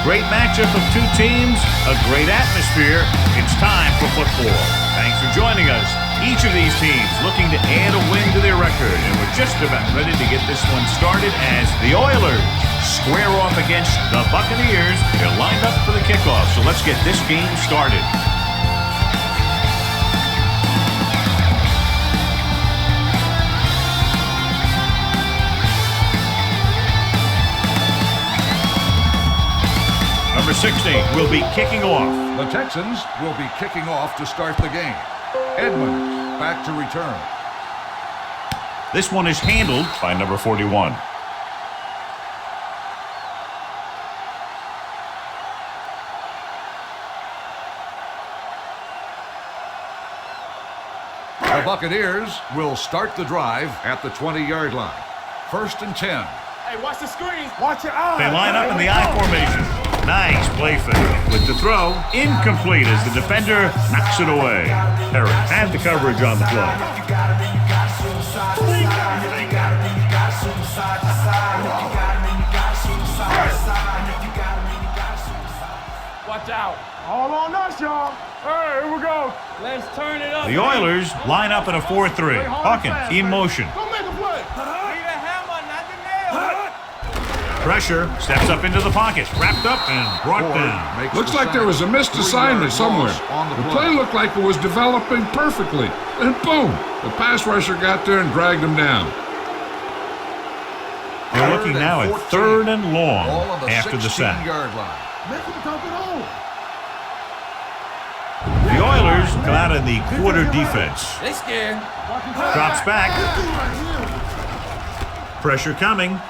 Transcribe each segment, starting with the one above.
great matchup of two teams, a great atmosphere. It's time for football. Thanks for joining us. Each of these teams looking to add a win to their record, and we're just about ready to get this one started as the Oilers square off against the Buccaneers. They're lined up for the kickoff, so let's get this game started. Number 16 will be kicking off. The Texans will be kicking off to start the game. Edmonds back to return. This one is handled by number 41. The Buccaneers will start the drive at the 20-yard line. 1st and 10. Hey, watch the screen. Watch your eyes. They line up in the I formation. Nice play fake. With the throw, incomplete as the defender knocks it away. Harris had the coverage on the play. Watch out. All on us, y'all. Hey, here we go. Let's turn it up. The Oilers line up in a 4-3. Hawkins in motion. Go make a play. Need a hammer, not the nail. Pressure, steps up into the pocket, wrapped up and brought down. Looks like there was a missed assignment somewhere. The play looked like it was developing perfectly. And boom, the pass rusher got there and dragged him down. They're looking now at 3rd and long after the sack. Make him dump it on. The Oilers come out in the quarter defense. They scared. Drops back. Pressure coming.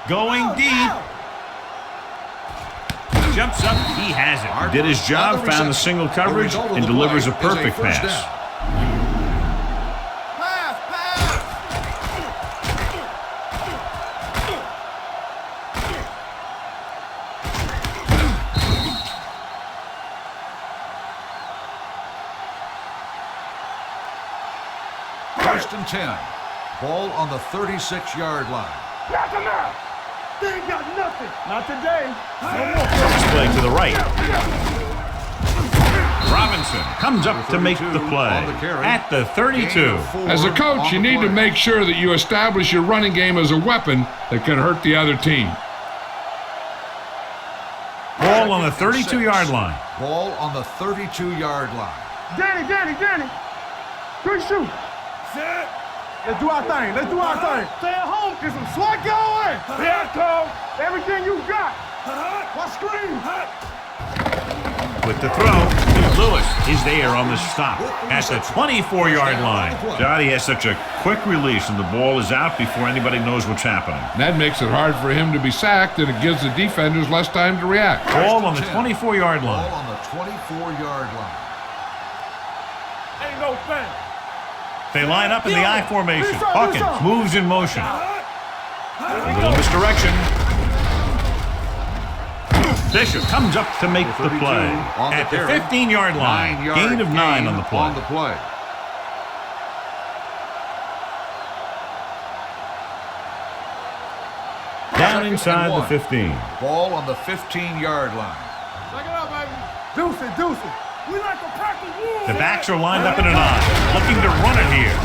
Going deep. Jumps up. He has it. He did his job, found the single coverage, and delivers a perfect pass. First and 10. Ball on the 36-yard line. Knock him out. They ain't got nothing. Not today. Play to the right. Robinson comes up to make the play at the 32. As a coach, you need to make sure that you establish your running game as a weapon that can hurt the other team. Ball on the 32-yard line. Ball on the 32-yard line. Danny. Quick shoot. Set. Let's do our thing. Stay at home. Get some swat going. Yeah, Cole. Everything you got. Watch screen. With the throw, Lewis is there on the stop at the 24-yard line. Johnny has such a quick release, and the ball is out before anybody knows what's happening. That makes it hard for him to be sacked, and it gives the defenders less time to react. Ball on the 24-yard line. Ball on the 24-yard line. Ain't no thing. They line up in the I formation. Hawkins moves in motion. A little misdirection. Bishop comes up to make the play at the 15-yard line. Gain of 9 on the play. Down inside the 15. Ball on the 15-yard line. Check it out, baby. Deuce it. We like to practice rules. The backs are lined up in an I, looking to run it here.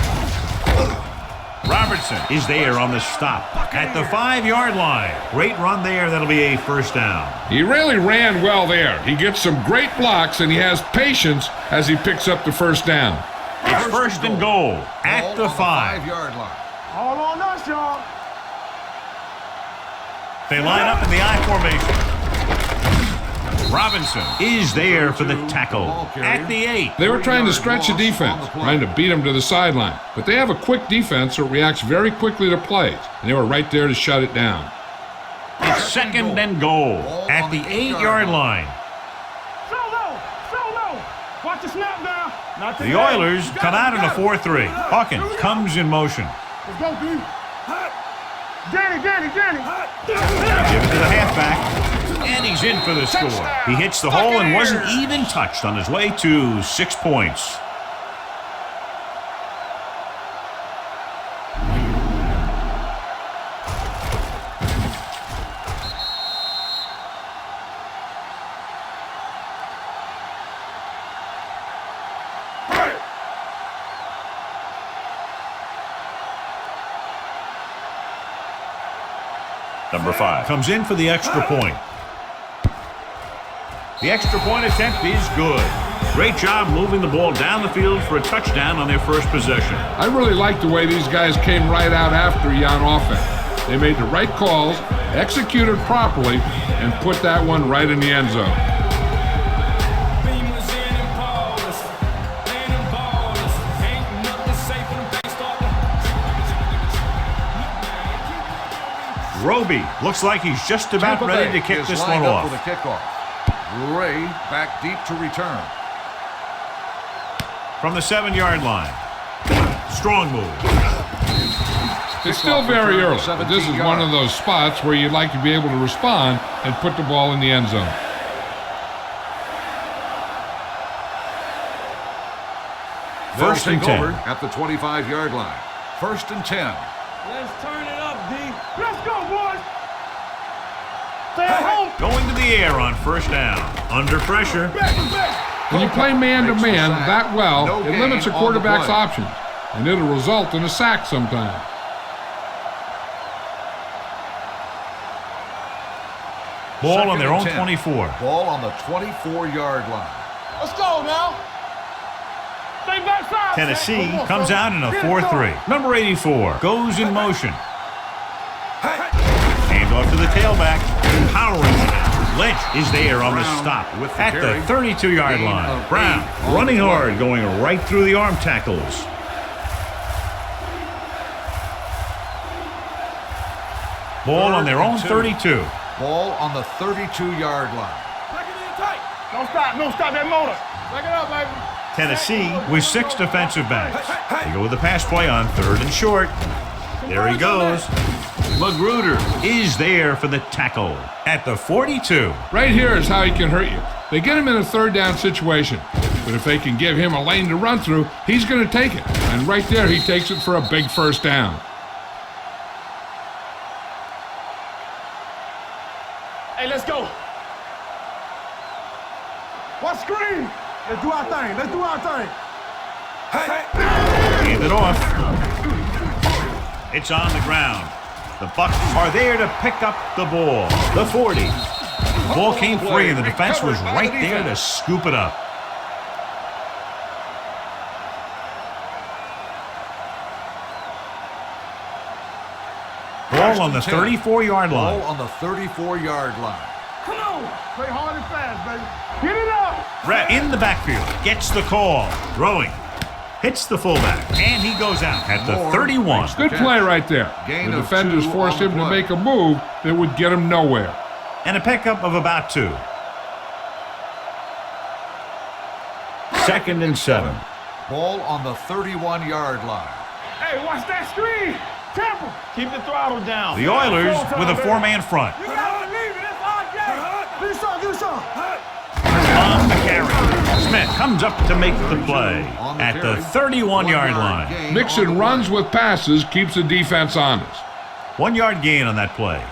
Robertson is there on the stop at the 5-yard line. Great run there. That'll be a first down. He really ran well there. He gets some great blocks, and he has patience as he picks up the first down. It's first and goal at the 5. line. All on us, y'all. They line up in the I formation. Robinson is there for the tackle at the 8. They were trying to stretch the defense, trying to beat him to the sideline. But they have a quick defense that reacts very quickly to plays, and they were right there to shut it down. It's second and goal at the 8-yard line. So low. Watch the snap down. The Oilers come out in a 4-3. Hawkins comes in motion. Let's go, D. Danny. Give it to the halfback. And he's in for the score. He hits the hole and wasn't even touched on his way to 6 points. Number 5 comes in for the extra point. The extra point attempt is good. Great job moving the ball down the field for a touchdown on their first possession. I really like the way these guys came right out after you on offense. They made the right calls, executed properly, and put that one right in the end zone. Roby looks like he's just about ready to kick this one off. For the kickoff. Ray back deep to return. From the 7-yard line. Strong move. It's still very early, but this is one of those spots where you'd like to be able to respond and put the ball in the end zone. First and 10 over at the 25-yard line. First and 10. Let's turn it up, D. Let's go, boys. Stay at home. going to the air on first down. Under pressure. When you play man-to-man that well, it limits a quarterback's options, and it'll result in a sack sometimes. Ball on their own 24. Ball on the 24-yard line. Let's go now. Stay backside. Tennessee comes out in a 4-3. Number 84 goes in motion. Hand off to the tailback. Powering it. Lynch is there on the stop at the 32-yard line. Brown running hard, going right through the arm tackles. Ball on their own 32. Ball on the 32-yard line. Don't stop that motor. Back it up, baby. Tennessee with 6 defensive backs. They go with the pass play on 3rd and short. There he goes. Magruder is there for the tackle at the 42. Right here is how he can hurt you. They get him in a 3rd down situation, but if they can give him a lane to run through, he's going to take it. And right there, he takes it for a big first down. Hey, let's go. What screen? Let's do our thing. Let's do our thing. Hand it off. It's on the ground. The Bucs are there to pick up the ball. The 40. The ball came free, and the defense was right there to scoop it up. Ball on the 34-yard line. Ball on the 34-yard line. Come on. Play hard and fast, baby. Get it up. Brett in the backfield. Gets the call. Throwing. Hits the fullback. And he goes out at the 31. Good play right there. The defenders forced him to make a move that would get him nowhere. And a pickup of about 2. 2nd and 7. Ball on the 31-yard line. Hey, watch that screen. Temple. Keep the throttle down. The Oilers with a 4-man front. You gotta leave it. It's our game. Do some. On the carry. Smith comes up to make the play at the 31-yard line. Mixing runs with passes keeps the defense honest. 1-yard gain on that play.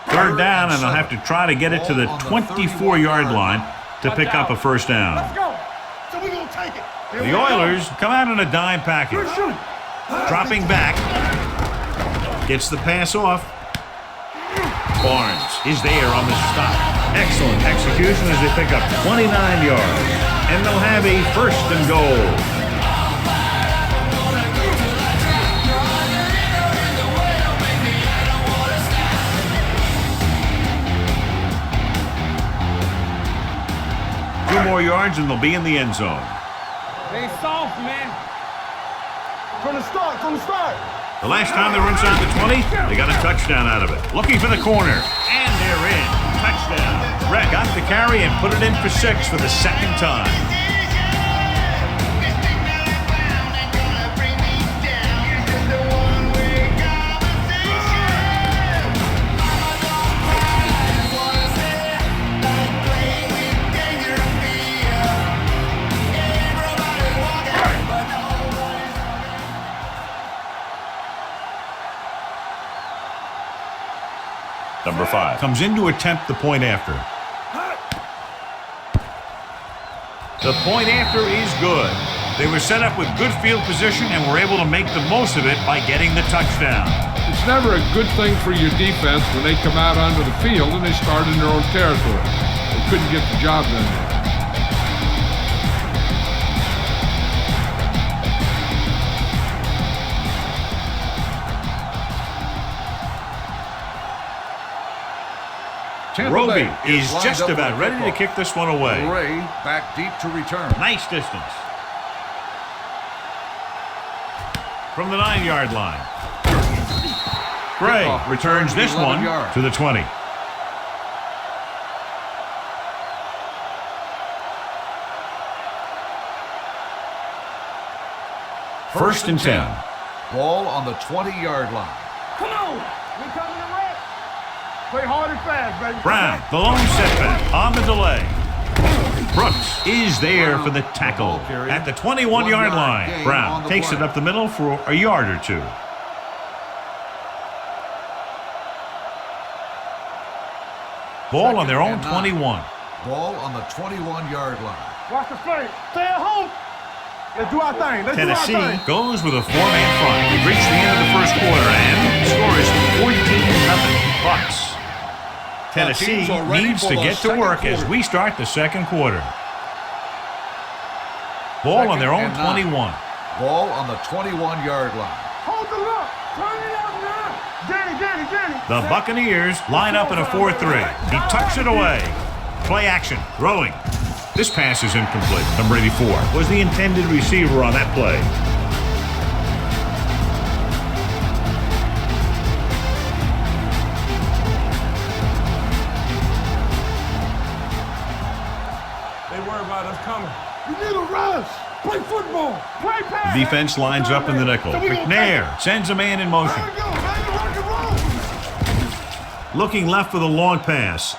3rd down, and they'll have to try to get it to the 24-yard line to pick up a first down. Let's go. So we're going to take it. The Oilers come out in a dime package. Dropping back. Gets the pass off. Barnes is there on the stop. Excellent execution as they pick up 29 yards. And they'll have a 1st and goal. Two more yards and they'll be in the end zone. They soft, man. From the start. The last time they were inside the 20, they got a touchdown out of it. Looking for the corner, and they're in. Touchdown. Brett got the carry and put it in for 6 for the 2nd time. Number 5 comes in to attempt the point after. The point after is good. They were set up with good field position and were able to make the most of it by getting the touchdown. It's never a good thing for your defense when they come out onto the field and they start in their own territory. They couldn't get the job done there. Roby is just about ready to kick this one away. Ray back deep to return. Nice distance. From the 9-yard line. Gray returns this one to the 20. First and 10. Ball on the 20-yard line. Come on. We coming to red. Play hard and fast, baby. Brown, the lone setback on the delay. Brooks is there for the tackle at the 21-yard line. Brown takes it up the middle for a yard or two. Ball on their own 21. Ball on the 21-yard line. Watch the play. Stay at home. Let's do our thing. Let's Tennessee do our thing. goes with a 4-man front. We've reached the end of the first quarter and the score is 14-0 Bucs. Tennessee needs to get to work as we start the second quarter. Ball on their own 21. Ball on the 21-yard line. Hold the look. Turn it up now. Danny. The Buccaneers line up in a 4-3. He tucks it away. Play action. Throwing. This pass is incomplete. Number 84 was the intended receiver on that play. They worry about us coming. We need a rush. Play football. Play pass. Defense lines up in the nickel. McNair sends a man in motion. There you go, baby. Rock and roll. Looking left for the long pass.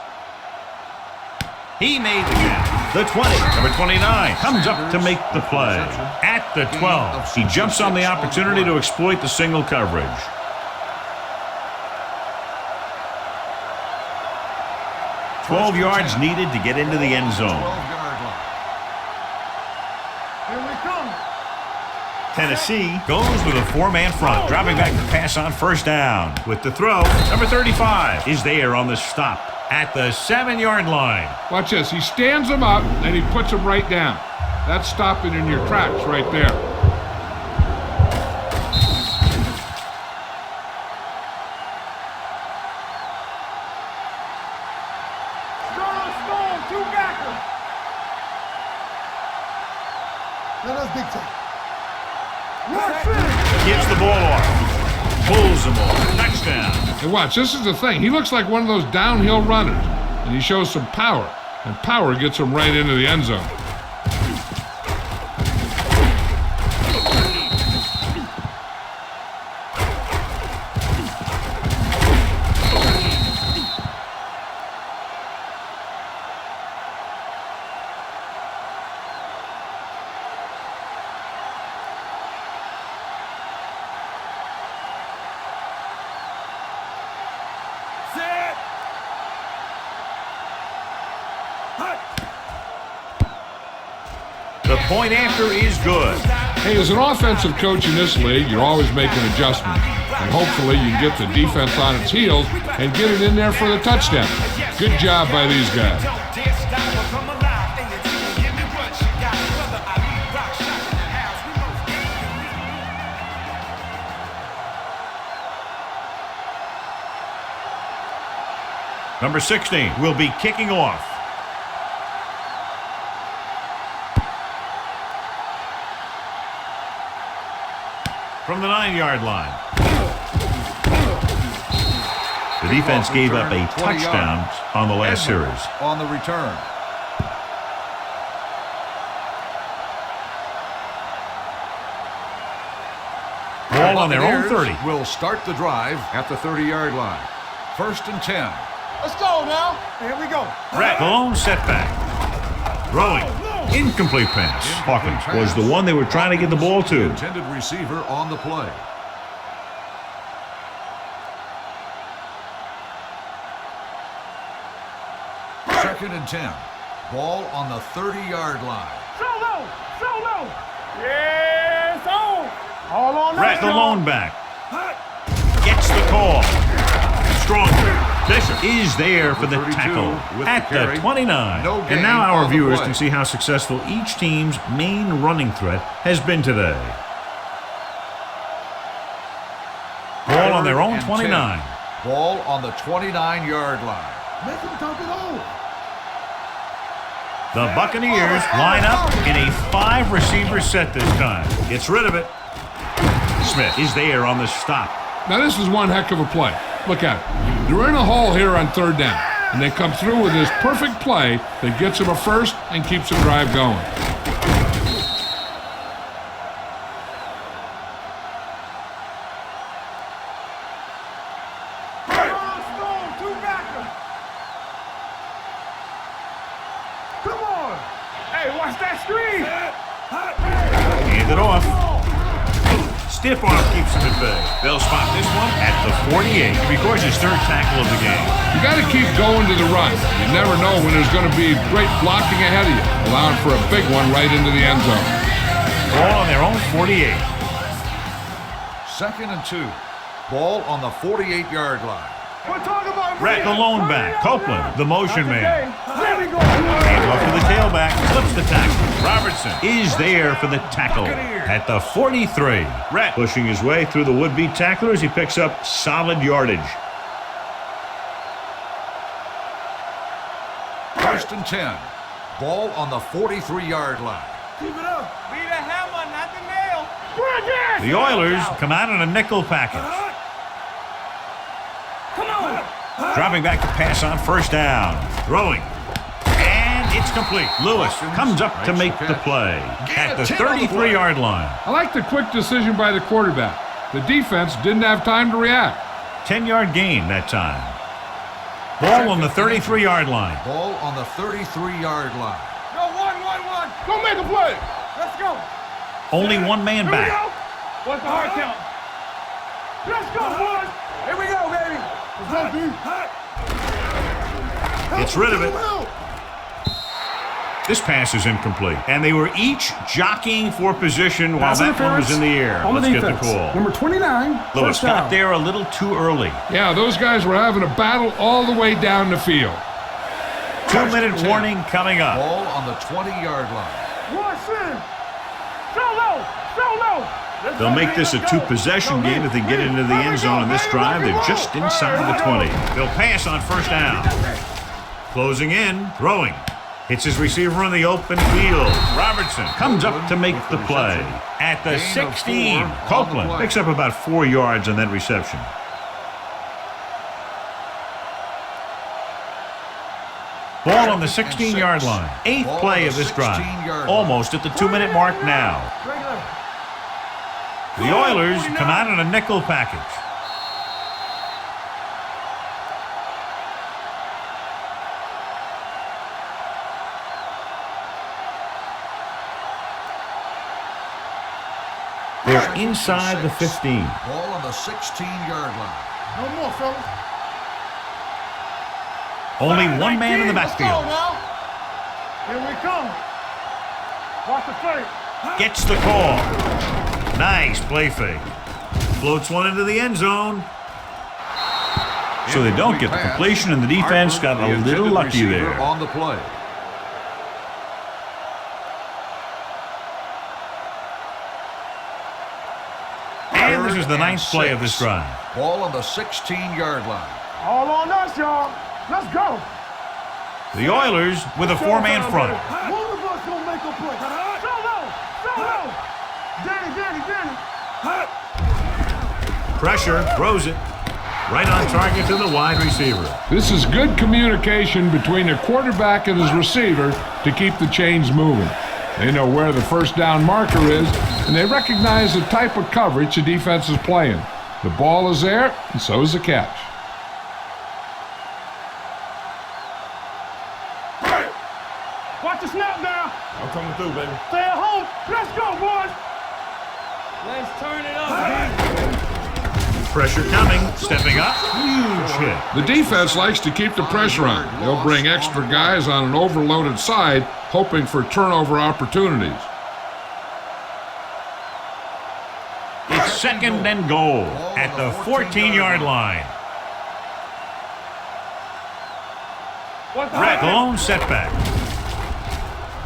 He made the catch. The 20, number 29, comes up to make the play. At the 12, he jumps on the opportunity to exploit the single coverage. "12 yards needed to get into the end zone. Here we come. Tennessee goes with a 4-man front, dropping back the pass on first down. With the throw, number 35 is there on the stop at the 7-yard line. Watch this. He stands them up, and he puts them right down. That's stopping in your tracks right there. Storm, two backers. Let us dictate. Gives the ball off. Pulls them off. Touchdown. And watch, this is the thing. He looks like one of those downhill runners, and he shows some power, and power gets him right into the end zone. The point after is good. Hey, as an offensive coach in this league, you're always making adjustments. And hopefully you can get the defense on its heels and get it in there for the touchdown. Good job by these guys. Number 16 will be kicking off. From the 9-yard line. The defense gave up a touchdown on the last series. On the return. Ball on their own 30. Will start the drive at the 30-yard line. First and 10. Let's go now. Here we go. Brett, the lone setback. Throwing. Incomplete pass. Hawkins was the one they were trying to get the ball to. Intended receiver on the play. Second and 10. Ball on the 30-yard line. Solo. Yeah, it's on. All on Brett, us, the y'all. lone back. Gets the call. Stronger. Bishop is there for the 32 tackle with at the carry. the 29. No And gain now our on the viewers play. can see how successful each team's main running threat has been today. Ball on their own 3rd and 29. 10. Ball on the 29-yard line. Make him dump it over. The Buccaneers line up in a 5-receiver set this time. Gets rid of it. Smith is there on the stop. Now this is one heck of a play. Look at it. They're in a hole here on 3rd down, and they come through with this perfect play that gets them a first and keeps the drive going. Two backers. Come on. Hey, watch that screen. Hand it off. Stiff arm keeps him at bay. They'll spot this one at the 48. Records his 3rd tackle of the game. You got to keep going to the run. You never know when there's going to be great blocking ahead of you, allowing for a big one right into the end zone. Ball on their own 48. 2nd and 2. Ball on the 48-yard line. We're talking about Brett, the lone back. Copeland, the motion man. There we go. Hand off to the tailback. Flips the tackle. Robertson is there for the tackle at the 43. Brett pushing his way through the would-be tackler as he picks up solid yardage. 1st and 10. Ball on the 43-yard line. Keep it up. Be the hammer, not the nail. The Oilers come out in a nickel package. Come on. Dropping back to pass on 1st down. Throwing. And it's complete. Lewis comes up to make the play at the 33-yard line. I like the quick decision by the quarterback. The defense didn't have time to react. 10-yard gain that time. Ball on the 33-yard line. Ball on the 33-yard line. Go, one. Go make a play. Let's go. Only one man Here we back. go. What's the hard count? Let's go, boys. Here we go, baby. Let's go, D. Gets rid of it. This pass is incomplete. And they were each jockeying for position while Pass that one was interference in the air. on the Let's get the defense. call. Number 29, Lewis first got down. there a little too early. Yeah, those guys were having a battle all the way down the field. 2-minute warning coming up. Ball on the 20-yard line. Rush in. Solo. They'll make this a 2-possession game if they get into the end zone on this drive. They're just inside the 20. They'll pass on 1st down. Closing in, throwing. Hits his receiver on the open field. Robertson comes up to make the play. At the 16, Copeland picks up about 4 yards on that reception. Ball on the 16-yard line. 8th play of this drive. Almost at the 2-minute mark now. The Oilers come out in a nickel package. They're inside the 15. Ball on the 16-yard line. No more, fellas. Only one man in the Let's go backfield. now. Here we come. Watch the play. Gets the call. Nice play fake. Floats one into the end zone. So they don't get the completion, and the defense got a little lucky there. On the play. And this is the 9th play of this drive. Ball on the 16-yard line. All on us, y'all. Let's go. The Oilers with a 4-man front. One of us gonna make a play. Solo. Danny. Pressure, throws it. Right on target to the wide receiver. This is good communication between the quarterback and his receiver to keep the chains moving. They know where the 1st down marker is, and they recognize the type of coverage the defense is playing. The ball is there, and so is the catch. Watch the snap now. I'm coming through, baby. Stay at home. Let's go, boys. Let's turn it up. Pressure coming, stepping up, huge hit. The defense likes to keep the pressure on. They'll bring extra guys on an overloaded side, hoping for turnover opportunities. second and goal at the 14-yard line. Red zone setback.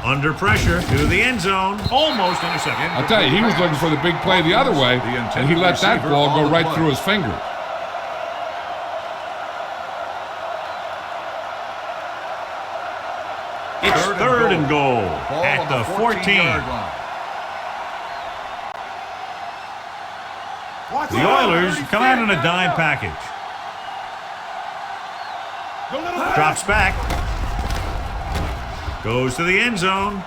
Under pressure to the end zone. Almost intercepted. I'll tell you, he was looking for the big play the other way, and he let that ball go right through his fingers. It's third and goal at the 14. The Oilers come out in a dime package. Drops back. Goes to the end zone.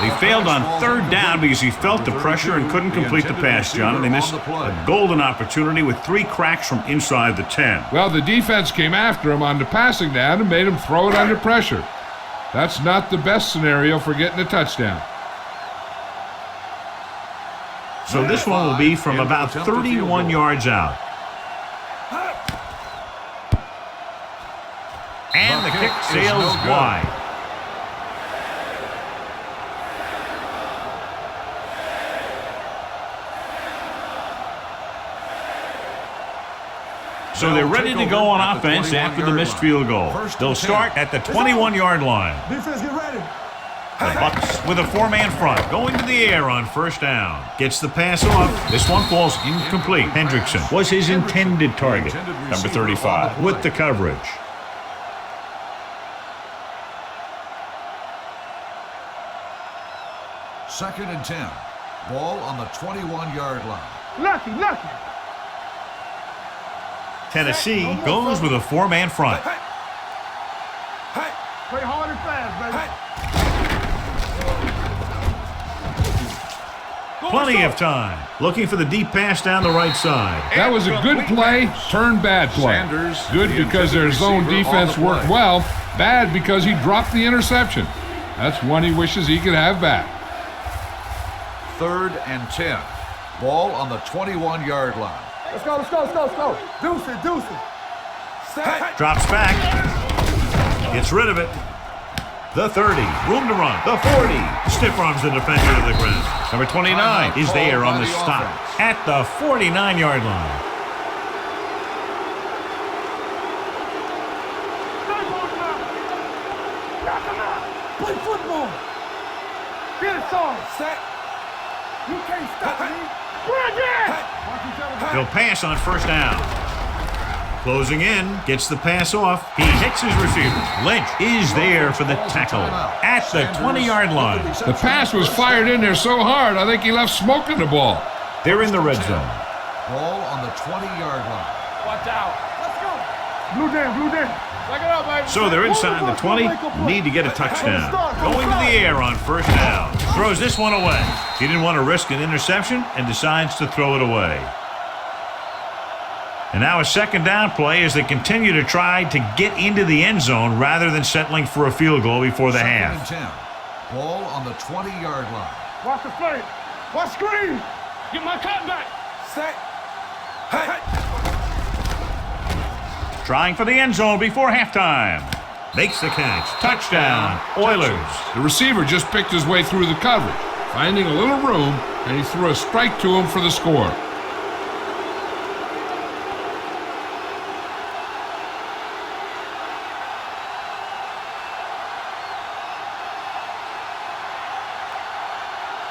They failed on third down because he felt the pressure and couldn't complete the pass, John. And they missed a golden opportunity with 3 cracks from inside the 10. Well, the defense came after him on the passing down and made him throw it under pressure. That's not the best scenario for getting a touchdown. So this one will be from about 31 yards out. And the kick sails wide. So they're ready to go on offense after the missed field goal. They'll start at the 21-yard line. Defense, get ready. The Bucs with a 4-man front, going to the air on first down. Gets the pass off. This one falls incomplete. Hendrickson was his intended target, number 35, with the coverage. Second and 10. Ball on the 21-yard line. Lucky. Tennessee goes with a 4-man front. Play hard and fast, baby. Plenty of time. Looking for the deep pass down the right side. That was a good play, turned bad play. Good because their zone defense worked well. Bad because he dropped the interception. That's one he wishes he could have back. Third and 10. Ball on the 21-yard line. Let's go. Deuce it. Drops back. Gets rid of it. The 30. Room to run. The 40. Stiff arms the defender to the ground. Number 29 is there on the stop at the 49-yard line. Play football. Get it, son. Set. You can't stop me. Bring it. They'll pass on first down. Closing in, gets the pass off. He hits his receiver. Lynch is there for the tackle at the 20-yard line. The pass was fired in there so hard, I think he left smoke in the ball. They're in the red zone. Ball on the 20-yard line. Watch out. Let's go. Blue down. Check it out, baby. So they're inside the 20. Need to get a touchdown. Going to the air on first down. Throws this one away. He didn't want to risk an interception and decides to throw it away. And now a second down play as they continue to try to get into the end zone rather than settling for a field goal before the half. Second and 10. Ball on the 20-yard line. Watch the play. Watch screen. Get my cut back. Set. Hey. Trying for the end zone before halftime. Makes the catch. Touchdown, Oilers. The receiver just picked his way through the coverage, finding a little room, and he threw a strike to him for the score.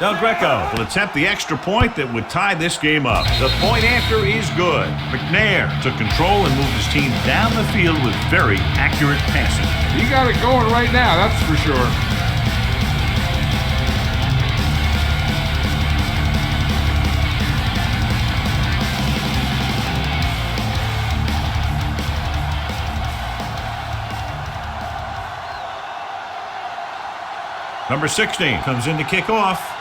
Del Greco will attempt the extra point that would tie this game up. The point after is good. McNair took control and moved his team down the field with very accurate passing. He got it going right now, that's for sure. Number 16 comes in to kick off.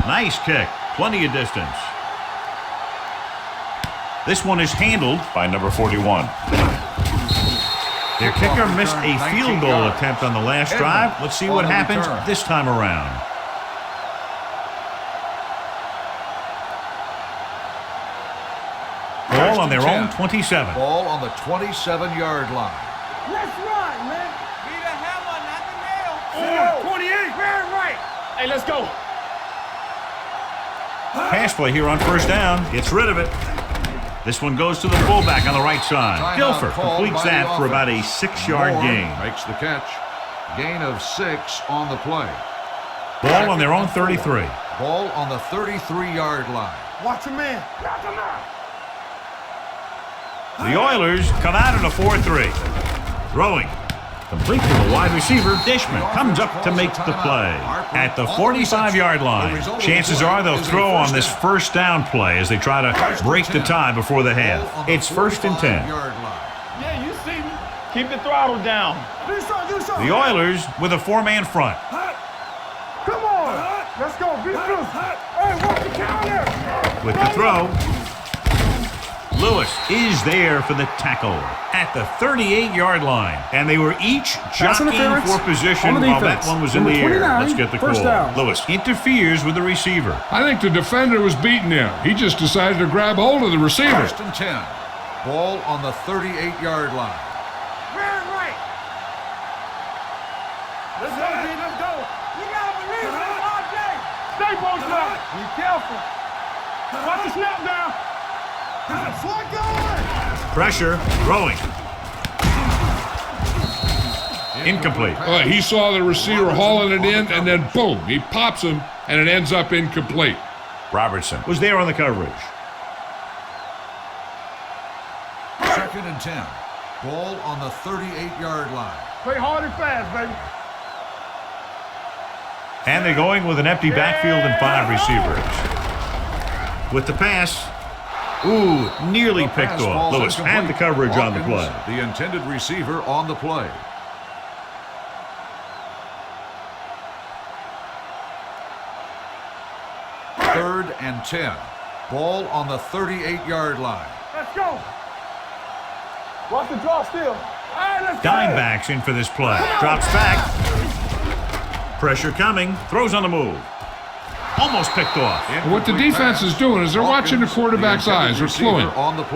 Nice kick. Plenty of distance. This one is handled by number 41. Their kicker missed a field goal attempt on the last drive. Let's see what happens this time around. Ball on their own 27. Ball on the 27-yard line. Let's run, man. Need a hammer, not the nail. 28. Very right. Hey, let's go. Pass play here on first down. Gets rid of it. This one goes to the fullback on the right side. Dilfer completes that for about a 6-yard gain. Makes the catch. Gain of 6 on the play. Ball on their own 33. Ball on the 33-yard line. Watch him in. The Oilers come out in a 4-3. Throwing. Complete to the wide receiver. Dishman comes up to make the play. At the 45-yard line. Chances are they'll throw on this first down play as they try to break the tie before the half. It's 1st and 10. Yeah, you see me. Keep the throttle down. The Oilers with a 4-man front. Come on. Let's go. Be loose. Hey, watch the counter. With the throw. Lewis is there for the tackle at the 38-yard line. And they were each jockeying for position while that one was in the air. Let's get the call. Lewis interferes with the receiver. I think the defender was beating him. He just decided to grab hold of the receiver. 1st and 10. Ball on the 38-yard line. Right. Let's go, D. Let's go. You got to believe it, RJ. Stay posted up. Be careful. Watch the snap down. Slot going. Pressure, throwing. Incomplete. He saw the receiver hauling it in, and then boom, he pops him, and it ends up incomplete. Robertson was there on the coverage. 2nd and 10. Ball on the 38-yard line. Play hard and fast, baby. And they're going with an empty backfield and 5 receivers. With the pass. Ooh, nearly picked off. Lewis had the coverage on the play. The intended receiver on the play. Third and 10. Ball on the 38-yard line. Let's go. Watch the draw still. All right, let's go. Dimebacks in for this play. Drops back. Pressure coming. Throws on the move. Almost picked off. What the defense is doing is they're watching the quarterback's eyes. They're cluing.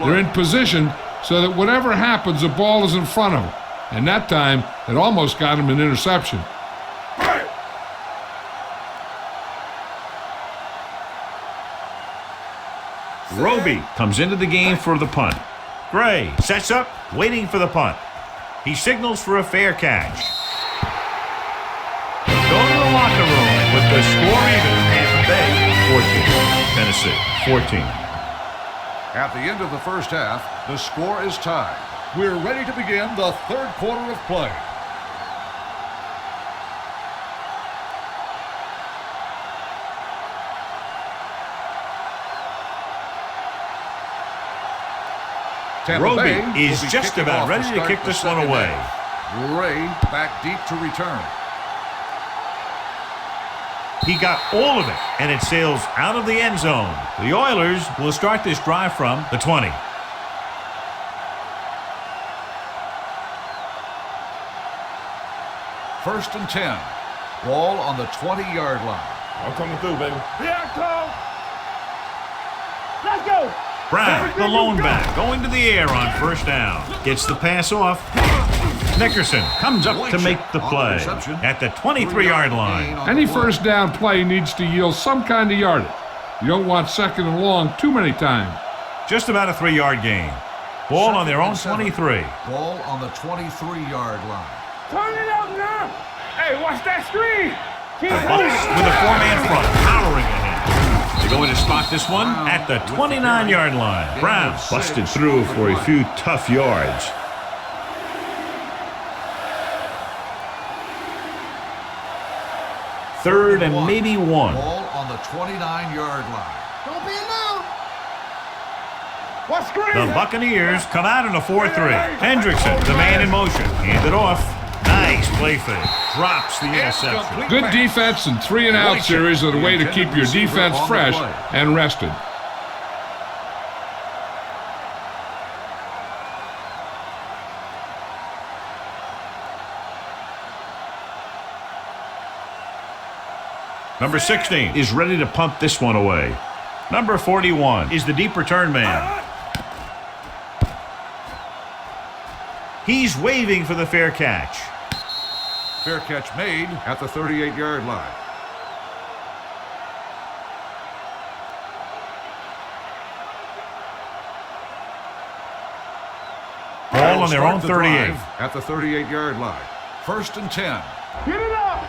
They're in position so that whatever happens, the ball is in front of them. And that time, it almost got him an interception. Roby comes into the game for the punt. Gray sets up, waiting for the punt. He signals for a fair catch. Go to the locker room with the score even. Tampa Bay 14. Tennessee 14. At the end of the first half, the score is tied. We're ready to begin the 3rd quarter of play. Roby is just about ready to kick this one away. Ray back deep to return. He got all of it, and it sails out of the end zone. The Oilers will start this drive from the 20. First and 10. Ball on the 20-yard line. I'm coming through, baby. Yeah, Cole. Let's go. Brown, the lone back, going to the air on first down. Gets the pass off. Nickerson comes up to make the play at the 23-yard line. Any first down play needs to yield some kind of yardage. You don't want 2nd and long too many times. Just about a 3-yard gain. Ball on their own 23. Ball on the 23-yard line. Turn it up now. Hey, watch that screen. The Bucs with a 4-man front, powering ahead. They're going to spot this one at the 29-yard line. Brown busted through for a few tough yards. Third and maybe 1. Ball on the 29-yard line. Don't be alone. What screen? The Buccaneers come out in a 4-3. Hendrickson, the man in motion, handed off. Nice play fake. Drops the interception. Good defense and 3-and-out series are the way to keep your defense fresh and rested. Number 16 is ready to punt this one away. Number 41 is the deep return man. He's waving for the fair catch. Fair catch made at the 38-yard line. Ball on their own 38. At the 38-yard line. 1st and 10. Get it up.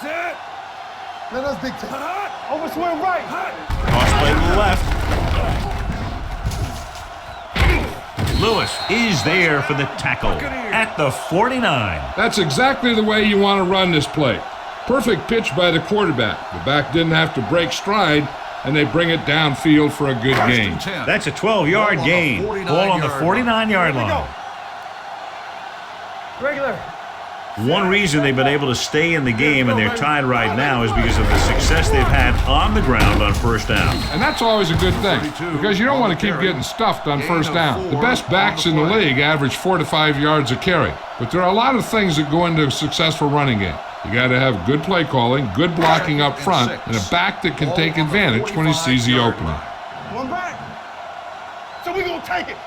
Set. Let us dictate. Overswing right. Cross play to the left. Lewis is there for the tackle at the 49. That's exactly the way you want to run this play. Perfect pitch by the quarterback. The back didn't have to break stride, and they bring it downfield for a good gain. That's a 12-yard gain. Ball on the 49-yard line. Regular. One reason they've been able to stay in the game and they're tied right now is because of the success they've had on the ground on 1st down. And that's always a good thing, because you don't want to keep getting stuffed on 1st down. The best backs in the league average 4 to 5 yards a carry. But there are a lot of things that go into a successful running game. You got to have good play calling, good blocking up front, and a back that can take advantage when he sees the opening. One back. So we're going to take it.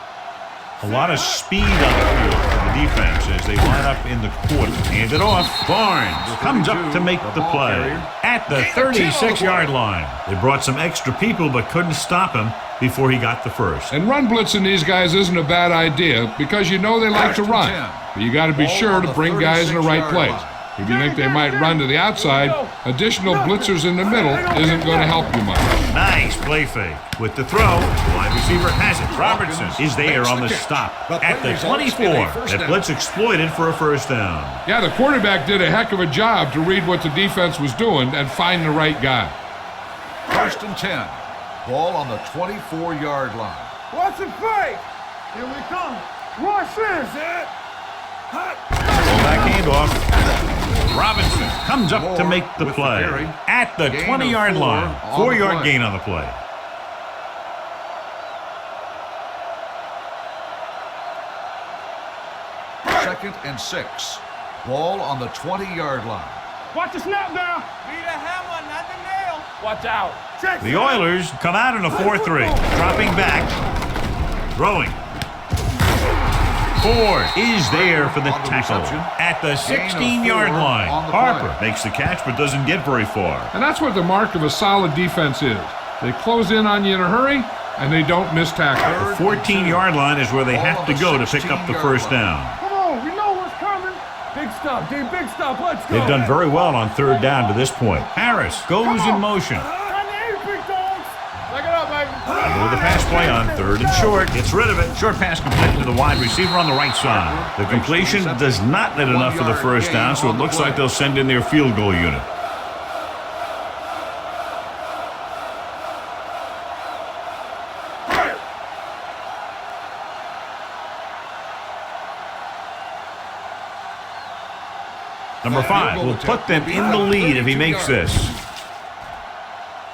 A lot of speed on the field for the defense as they line up in the quarter. Hand it off. Barnes comes up to make the play at the 36-yard line. They brought some extra people but couldn't stop him before he got the first. And run blitzing these guys isn't a bad idea because you know they like to run. But you got to be sure to bring guys in the right place. If you think they might run to the outside, additional blitzers in the middle isn't going to help you much. Nice play fake. With the throw, the wide receiver has it. Robertson is there on the stop at the 24. That blitz exploited for a 1st down. Yeah, the quarterback did a heck of a job to read what the defense was doing and find the right guy. 1st and 10. Ball on the 24-yard line. Watch it fake. Here we come. Watch this. Pull back handoff. Robinson comes up to make the play at the 20-yard line. 4-yard gain on the play. Second and 6. Ball on the 20-yard line. Watch the snap down. Be the hammer, not the nail. Watch out. Check. The Oilers come out in a 4-3. Dropping back. Throwing. Ford is there for the tackle at the 16-yard line. Harper makes the catch but doesn't get very far. And that's what the mark of a solid defense is. They close in on you in a hurry, and they don't miss tackle. The 14-yard line is where they have to go to pick up the 1st down. Come on, we know what's coming. Big stuff, D, big stuff. Let's go. They've done very well on 3rd down to this point. Harris goes in motion. Under the pass play on 3rd and short. Gets rid of it. Short pass completed to the wide receiver on the right side. The completion does not net enough for the 1st down, so it looks like they'll send in their field goal unit. Number 5 will put them in the lead if he makes this.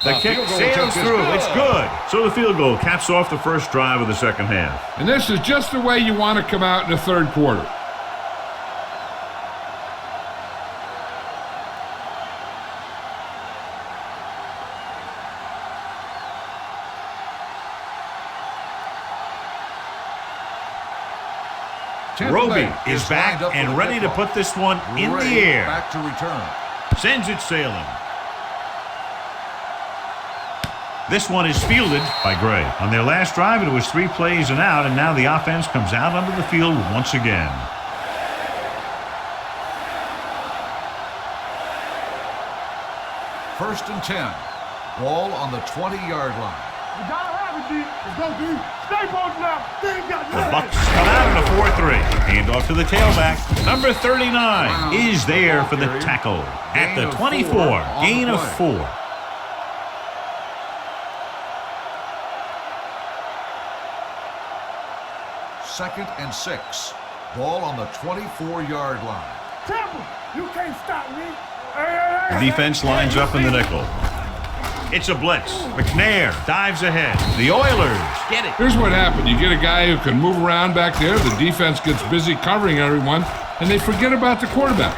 The kick sails through. It's good. So the field goal caps off the 1st drive of the 2nd half. And this is just the way you want to come out in the 3rd quarter. Roby is back and ready to put this one in the air. Back to return. Sends it sailing. This one is fielded by Gray. On their last drive, it was 3 plays and out, and now the offense comes out onto the field once again. First and 10. Ball on the 20-yard line. You gotta have it, D. Let's go, D. Stay both now. They ain't got The nothing. Bucs come out in a 4-3. Handoff to the tailback. Number 39 is there for the tackle at the 24. Gain of 4. Second and 6. Ball on the 24-yard line. Temple, you can't stop me. The defense lines up in the nickel. It's a blitz. McNair dives ahead. The Oilers get it. Here's what happened. You get a guy who can move around back there. The defense gets busy covering everyone, and they forget about the quarterback.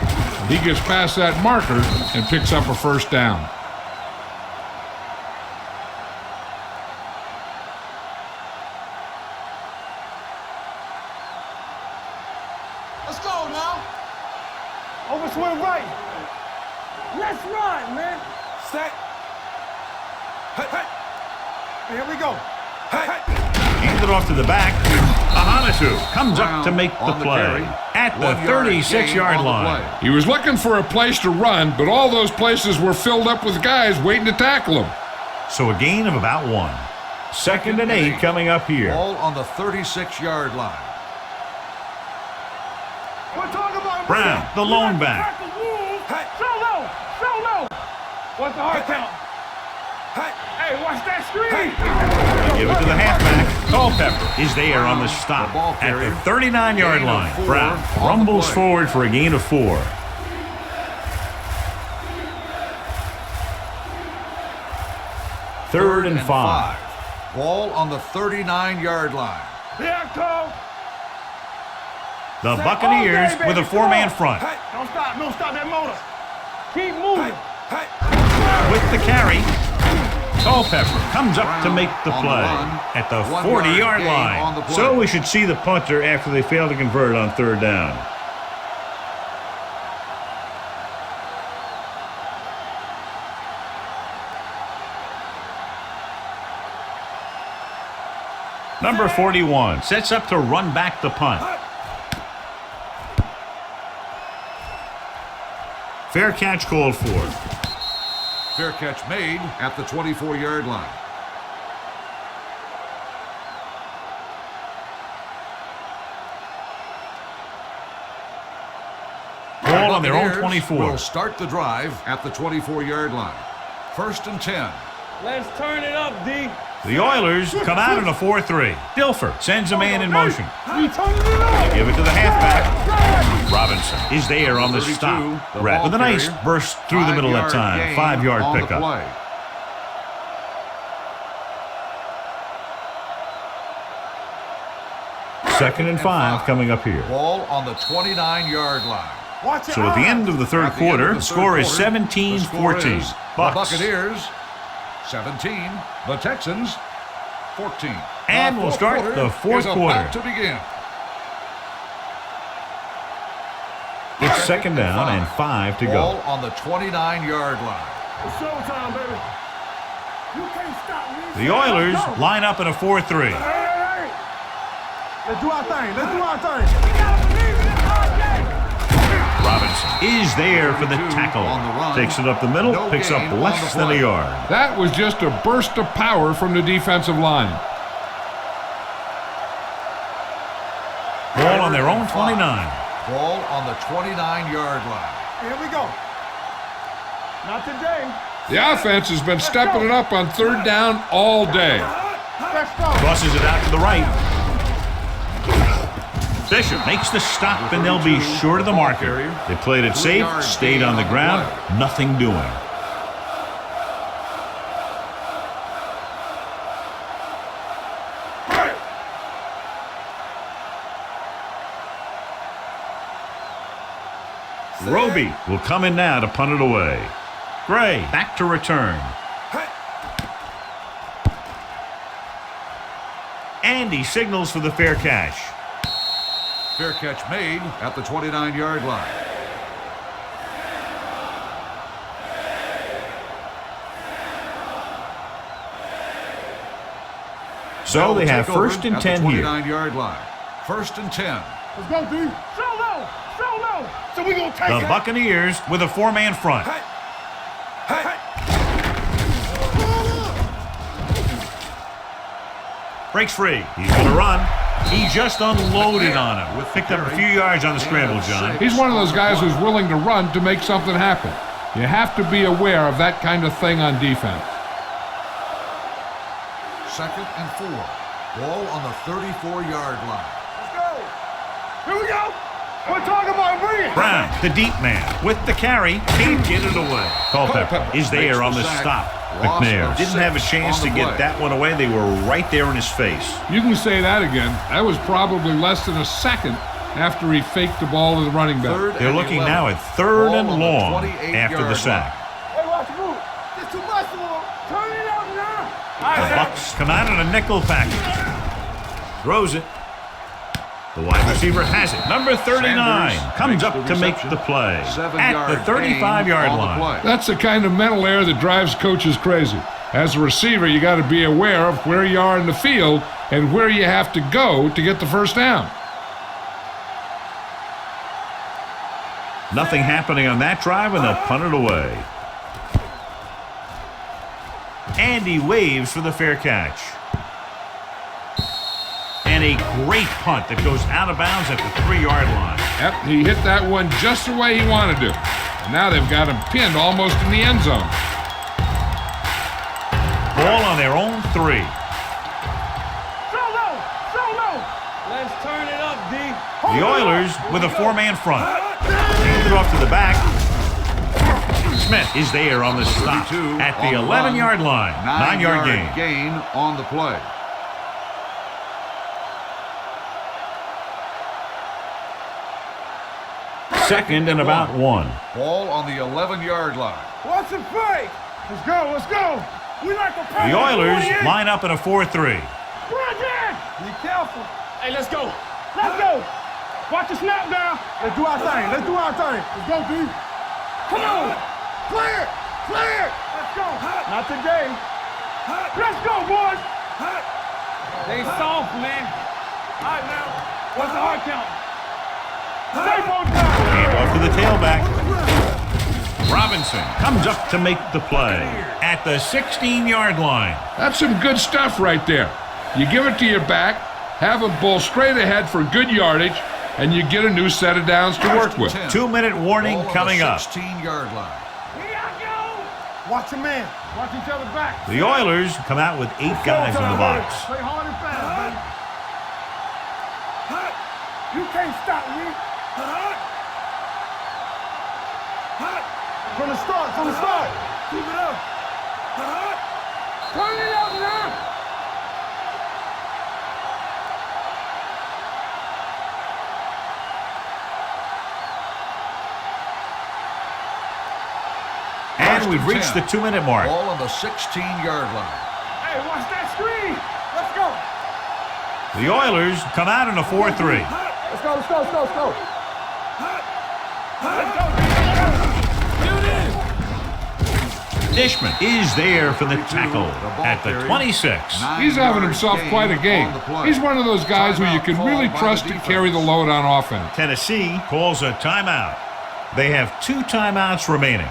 He gets past that marker and picks up a 1st down. Let's go now. Overswing right. Let's run, man. Set. Hey, hey. Here we go. Hey, hey. Hand it off to the back. Ahanitu comes up to make the play at the 36-yard line. He was looking for a place to run, but all those places were filled up with guys waiting to tackle him. So a gain of about 1. 2nd and 8 coming up here. Ball on the 36-yard line. Brown, the lone back. Solo. What's the hard count? Hey, watch that screen. Give it to the halfback. Culpepper is there on the stop at the 39-yard line. Brown rumbles forward for a gain of 4. Third and 5. Ball on the 39-yard line. The Buccaneers with a 4-man front. Don't stop that motor. Keep moving. With the carry, Culpepper comes up to make the play at the 40-yard line. So we should see the punter after they fail to convert on 3rd down. Number 41 sets up to run back the punt. Fair catch called for. Fair catch made at the 24-yard line. Ball on their own 24. Will start the drive at the 24-yard line. 1st and 10. Let's turn it up, D. The Oilers come out in a 4-3. Dilfer sends a man in motion. We turning it up. Give it to the halfback. Robinson is there on the stop. Rat with a nice burst through the middle that time. 5-yard pickup. 2nd and 5 coming up here. Ball on the 29-yard line. So at the end of the third quarter, the score is 17-14. The Buccaneers 17, the Texans 14. And we'll start the fourth quarter. To begin. It's 2nd down and 5 to go. Ball on the 29-yard line. It's showtime, baby. You can't stop me. The Oilers line up in a 4-3. Hey. Let's do our thing. We gotta believe in this hard day. Robinson is there for the tackle. Takes it up the middle, picks up less than a yard. That was just a burst of power from the defensive line. Ball on their own 29. Ball on the 29-yard line. Here we go. Not today. The offense has been stepping it up on 3rd down all day. Let's go. Tosses it out to the right. Fisher makes the stop, and they'll be short of the marker. They played it safe, stayed on the ground, nothing doing. Roby will come in now to punt it away. Gray back to return. And he signals for the fair catch. Fair catch made at the 29-yard line. So they have 1st and 10 here. 29-yard line. 1st and 10. Let's go, D. Solo. So we gonna take The it. Buccaneers with a 4-man front. Breaks free. He's going to run. He just unloaded on him. Picked up a few yards on the scramble, John. He's one of those guys who's willing to run to make something happen. You have to be aware of that kind of thing on defense. 2nd and 4. Ball on the 34-yard line. Let's go. Here we go. We're talking about bringing. Brown, the deep man, with the carry, can't get it away. Culpepper is there on the stop. McNair didn't have a chance to get that one away. They were right there in his face. You can say that again. That was probably less than a second after he faked the ball to the running back. They're looking now at 3rd and long after the sack. Hey, watch the move. It's too much for him. Turn it up now. The Bucs come out in a nickel package. Throws it. The wide receiver has it. Number 39 comes up to make the play at the 35-yard line. That's the kind of mental error that drives coaches crazy. As a receiver, you got to be aware of where you are in the field and where you have to go to get the first down. Nothing happening on that drive, and they'll punt it away. And he waves for the fair catch. And a great punt that goes out of bounds at the 3-yard line. Yep, he hit that one just the way he wanted to. And now they've got him pinned almost in the end zone. Ball on their own 3. Solo! Solo! Let's turn it up, D. The Oilers with a 4-man front. Hand it off to the back. Smith is there on the stop at the 11-yard line. 9-yard gain on the play. Second and about 1. Ball on the 11-yard line. What's the play? Let's go, let's go. We like to play. The Oilers line up in a 4-3. Run in! Be careful. Hey, let's go. Let's go. Watch the snap down. Let's do our thing. Let's do our thing. Let's go, D. Come on. Clear. Clear. Let's go. Not today. Let's go, boys. They soft, man. All right, now. What's the hard count? Safe on time. Hand off to the tailback. Robinson comes up to make the play at the 16-yard line. That's some good stuff right there. You give it to your back, have him bull straight ahead for good yardage, and you get a new set of downs to work with. 2-minute warning coming up. 16-yard line. Here I go. Watch a man. Watch each other back. The Oilers come out with 8 guys in the box. Play hard and fast, baby. You can't stop me. From the start, from the start. Keep it up. Turn it up now. And we've reached the 2-minute mark. Ball on the 16-yard line. Hey, watch that screen. Let's go. The Oilers come out in a 4-3. Let's go, let's go, let's go, let's go. Let's go. Dishman is there for the tackle at the 26. He's having himself quite a game. He's one of those guys who you can really trust to carry the load on offense. Tennessee calls a timeout. They have 2 timeouts remaining.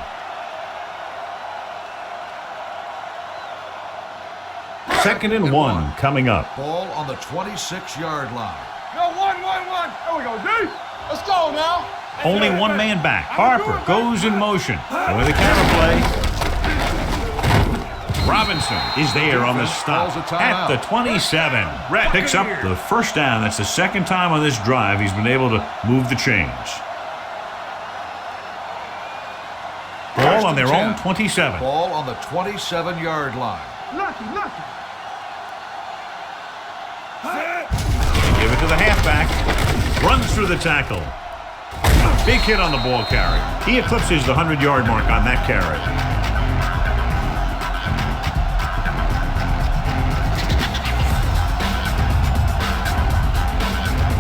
Second and 1 coming up. Ball on the 26-yard line. Go, 1. There we go, D. Let's go now. Only 1 man back. Harper goes in motion. And with a counterplay, Robinson is there on the stop at the 27. Brett picks up the first down. That's the second time on this drive he's been able to move the chains. Ball on their own 27. Ball on the 27-yard line. Lucky. Give it to the halfback. Runs through the tackle. Big hit on the ball carry. He eclipses the 100-yard mark on that carry.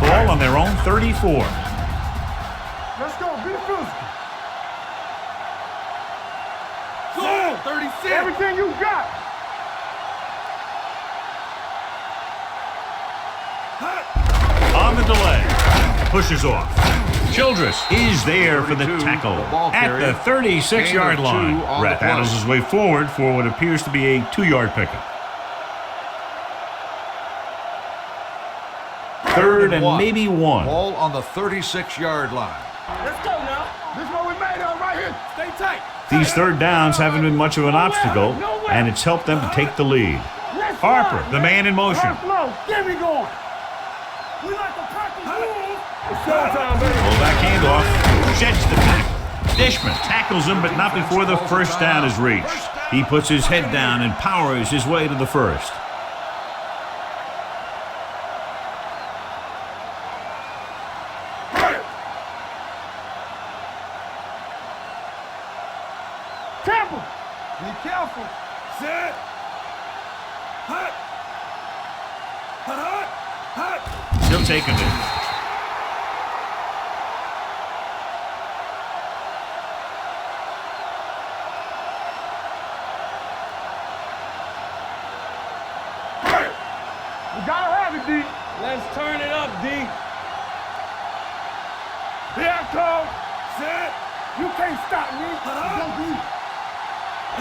Ball on their own 34. Let's go, be physical. Go, 36. Everything you got. On the delay. Pushes off. Childress is there for the tackle at the 36-yard line. Brett battles his way forward for what appears to be a 2-yard pickup. Third and maybe 1. Ball on the 36-yard line. Let's go now. This is what we made of right here. Stay tight. These third downs haven't been much of an obstacle, and it's helped them to take the lead. Harper, the man in motion. Get me going. We like to practice rules. It's showtime, baby. Fullback handoff. Sheds the tackle. Dishman tackles him, but not before the first down is reached. He puts his head down and powers his way to the first. Temple. Be careful. Set. Hut. Hut. Hut. Still taking it. You gotta have it, D. Let's turn it up, D. Here I come. Set. You can't stop me. Go, D.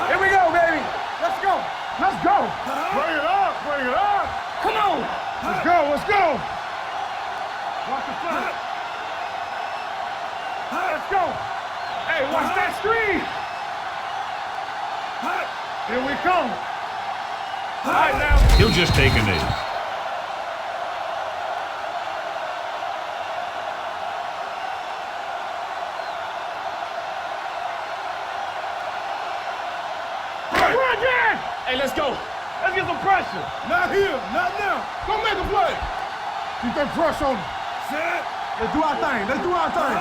Here we go, baby. Let's go. Let's go. Bring it up. Bring it up. Come on. Let's go. Let's go. Watch the front. Let's go. Hey, watch that screen. Here we come. All right, now. He'll just take a knee. Hey, let's go. Let's get some pressure. Not here. Not now. Go make a play. Keep that pressure on him. Set. Let's do our thing. Let's do our thing.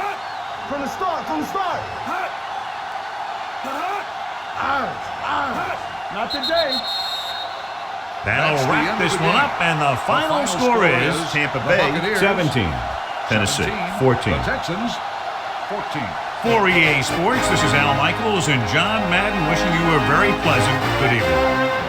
From the start. From the start. Not today. That'll wrap this one up, and the final score is Tampa Bay 17, Tennessee 14. The Texans 14. For EA Sports, this is Al Michaels and John Madden wishing you a very pleasant good evening.